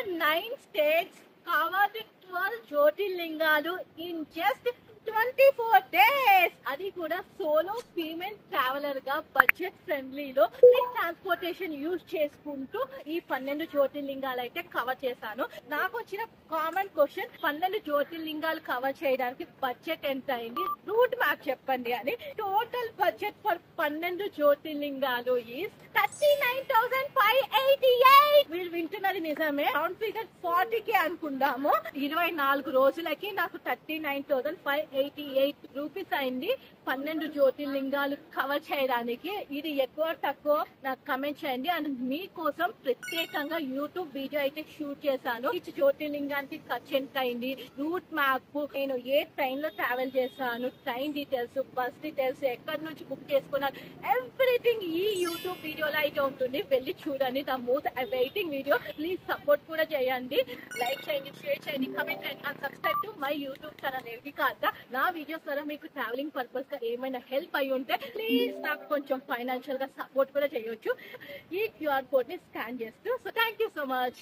9 states, covered 12 జ్యోతిర్లింగాలు in just 24 days. అది కూడా solo female traveller గా బడ్జెట్ ఫ్రెండ్లీలో ట్రాన్స్పోర్టేషన్ యూజ్ చేసుకుంటూ ఈ 12 జ్యోతిర్లింగాలు అయితే కవర్ చేశాను. నాకు వచ్చిన కామన్ క్వశ్చన్, 12 జ్యోతిర్లింగాలు కవర్ చేయడానికి బడ్జెట్ ఎంత అయింది, రూట్ మ్యాప్ చెప్పండి అని. టోటల్ బడ్జెట్ ఫర్ 12 జ్యోతిర్లింగాలు ఈస్ 39,588. మీరు వింటున్నది నిజమే. రౌండ్ ఫిగర్ 40K అనుకుందాము. 24 రోజులకి నాకు 39,588 రూపీస్ అయింది 12 జ్యోతిర్లింగాలు కవర్ చేయడానికి. ఇది ఎక్కువ తక్కువ నాకు కమెంట్ చేయండి. అండ్ మీకోసం ప్రత్యేకంగా యూట్యూబ్ వీడియో అయితే షూట్ చేశాను. ఈ జ్యోతిర్లింగానికి ఖర్చు ఎంత అయింది, రూట్ మ్యాప్, నేను ఏ ట్రైన్ లో ట్రావెల్ చేశాను, ట్రైన్ డీటెయిల్స్, బస్ డీటెయిల్స్, ఎక్కడి నుంచి బుక్ చేసుకున్నాను, ఎవ్రీథింగ్ ఈ యూట్యూబ్ వీడియోలో అయితే ఉంటుంది. వెళ్ళి చూడండి. The most awaiting video. Please support కూడా చేయండి. లైక్ చేయండి, షేర్ చేయండి, కమెంట్ చేయండి and subscribe to my YouTube channel ఏవి కాదా. నా వీడియోస్ ద్వారా మీకు ట్రావెలింగ్ పర్పస్ గా ఏమైనా హెల్ప్ అయి ఉంటే ప్లీజ్ నాకు కొంచెం ఫైనాన్షియల్ గా సపోర్ట్ కూడా చేయొచ్చు ఈ క్యూఆర్ కోడ్ ని స్కాన్ చేస్తూ. So thank you so much.